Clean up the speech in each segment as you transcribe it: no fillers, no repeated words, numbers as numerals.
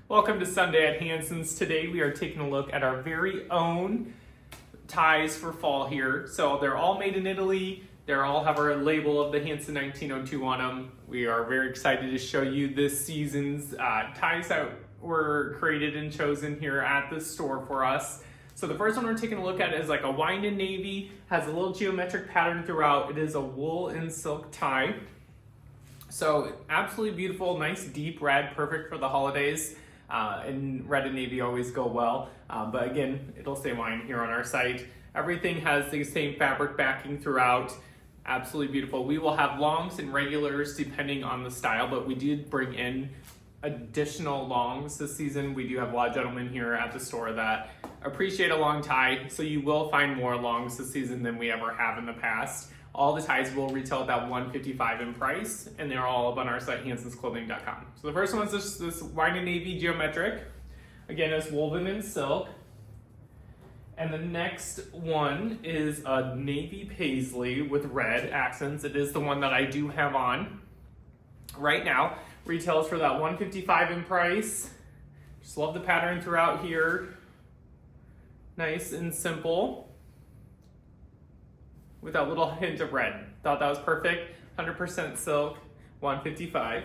Welcome to Sunday at Hansen's. Today we are taking a look at our very own ties for fall here. So they're all made in Italy. They all have our label of the Hansen 1902 on them. We are very excited to show you this season's ties that were created and chosen here at the store for us. So the first one we're taking a look at is like a wine and navy, has a little geometric pattern throughout. It is a wool and silk tie. So absolutely beautiful, nice deep red, perfect for the holidays. And red and navy always go well. But again, it'll say wine here on our site. Everything has the same fabric backing throughout. Absolutely beautiful. We will have longs and regulars depending on the style, but we did bring in additional longs this season. We do have a lot of gentlemen here at the store that appreciate a long tie, so you will find more longs this season than we ever have in the past. All the ties will retail at that $155 in price, and they're all up on our site, hansensclothing.com. So the first one is this wine and navy geometric. Again, it's woven in silk. And the next one is a navy paisley with red accents. It is the one that I do have on right now. Retails for that $155 in price. Just love the pattern throughout here. Nice and simple, with that little hint of red. Thought that was perfect. 100% silk, $155.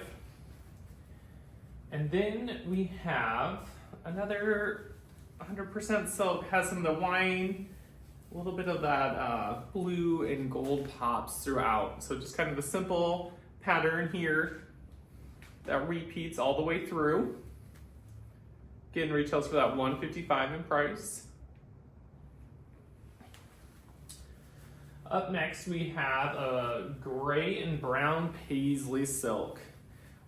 And then we have another 100% silk, has some of the wine, a little bit of that blue and gold pops throughout. So just kind of a simple pattern here that repeats all the way through. Again, retails for that $155 in price. Up next, we have a gray and brown paisley silk.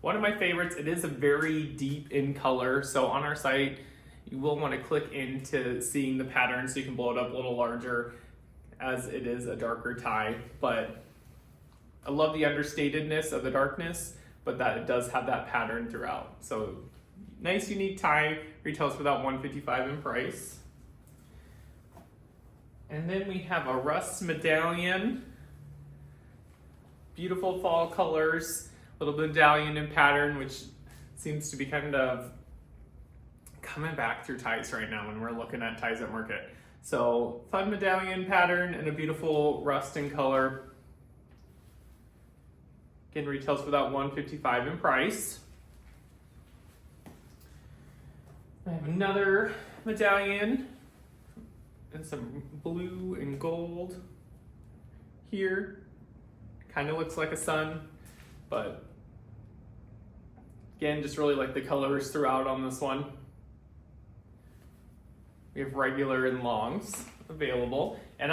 One of my favorites. It is a very deep in color, so on our site, you will want to click into seeing the pattern so you can blow it up a little larger, as it is a darker tie. But I love the understatedness of the darkness, but that it does have that pattern throughout. So nice, unique tie. Retails for that $155 in price. And then we have a rust medallion. Beautiful fall colors, little medallion in pattern, which seems to be kind of coming back through ties right now when we're looking at ties at market. So fun medallion pattern and a beautiful rust in color. Again, retails for that $155 in price. I have another medallion and some blue and gold here. Kind of looks like a sun, but again, just really like the colors throughout on this one. We have regular and longs available, and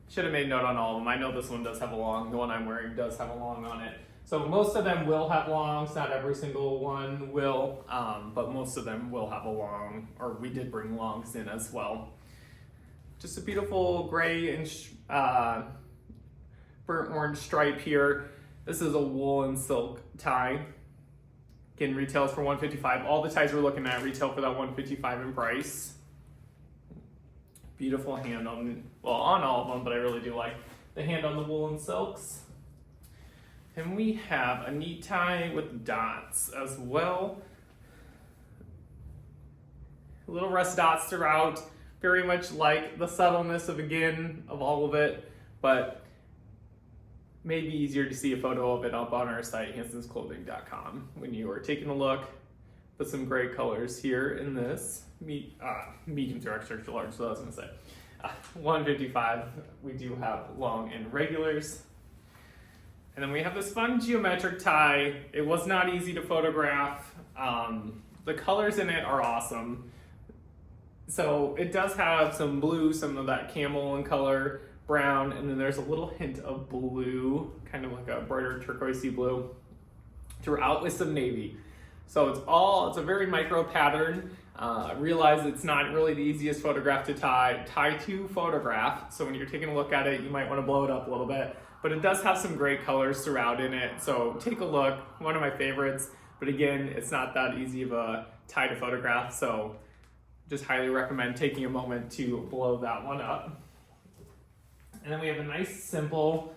should have made note on all of them. I know this one does have a long. The one I'm wearing does have a long on it. So most of them will have longs. Not every single one will, but most of them will have a long, or we did bring longs in as well. Just a beautiful gray and burnt orange stripe here. This is a wool and silk tie. Again, retails for $155. All the ties we're looking at retail for that $155 in price. Beautiful hand on all of them, but I really do like the hand on the wool and silks. And we have a neat tie with dots as well. Little rust dots throughout. Very much like the subtleness of all of it, but maybe easier to see a photo of it up on our site, hansensclothing.com, when you are taking a look. Put some great colors here in this medium to extra large, so I was gonna say. $155, we do have long and regulars. And then we have this fun geometric tie. It was not easy to photograph. The colors in it are awesome. So it does have some blue, some of that camel in color, brown, and then there's a little hint of blue, kind of like a brighter turquoisey blue, throughout with some navy. So it's a very micro pattern. Realize it's not really the easiest photograph to tie to photograph. So when you're taking a look at it, you might want to blow it up a little bit, but it does have some great colors throughout in it. So take a look, one of my favorites, but again, it's not that easy of a tie to photograph. So just highly recommend taking a moment to blow that one up. And then we have a nice simple,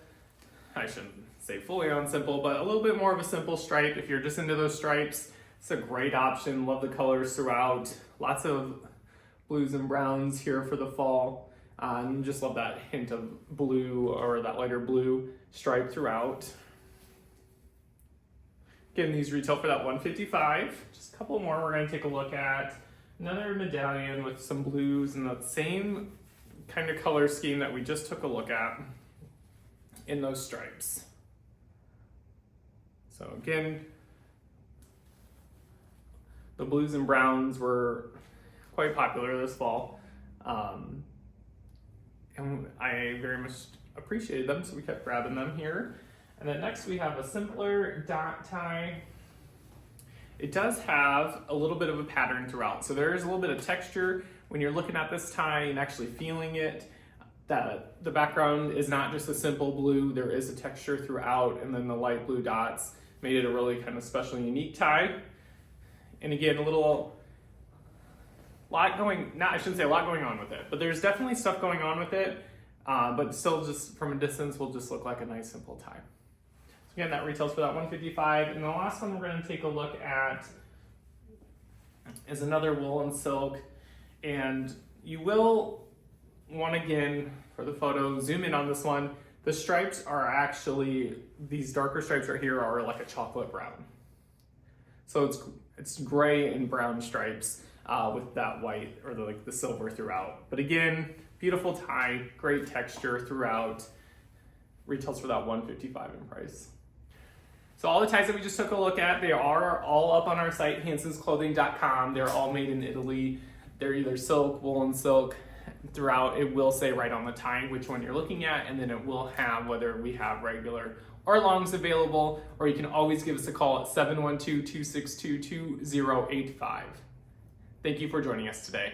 I shouldn't say fully on simple, but a little bit more of a simple stripe if you're just into those stripes. It's a great option. Love the colors throughout. Lots of blues and browns here for the fall. And just love that hint of blue or that lighter blue stripe throughout. Again, these retail for that $155. Just a couple more we're going to take a look at. Another medallion with some blues and that same kind of color scheme that we just took a look at in those stripes. So again, the blues and browns were quite popular this fall. And I very much appreciated them, so we kept grabbing them here. And then next we have a simpler dot tie. It does have a little bit of a pattern throughout, so there is a little bit of texture when you're looking at this tie and actually feeling it. That the background is not just a simple blue, there is a texture throughout, and then the light blue dots made it a really kind of special, unique tie. And again, I shouldn't say a lot going on with it, but there's definitely stuff going on with it, but still just from a distance will just look like a nice simple tie. So again, that retails for that $155. And the last one we're going to take a look at is another wool and silk. And you will want, again, for the photo, zoom in on this one. The stripes are actually, these darker stripes right here are like a chocolate brown. So it's gray and brown stripes with that white or the silver throughout. But again, beautiful tie, great texture throughout. Retails for that $155 in price. So all the ties that we just took a look at, they are all up on our site, hansensclothing.com. They're all made in Italy. They're either silk, wool and silk. Throughout, it will say right on the tie which one you're looking at, and then it will have whether we have regular or longs available, or you can always give us a call at 712-262-2085. Thank you for joining us today.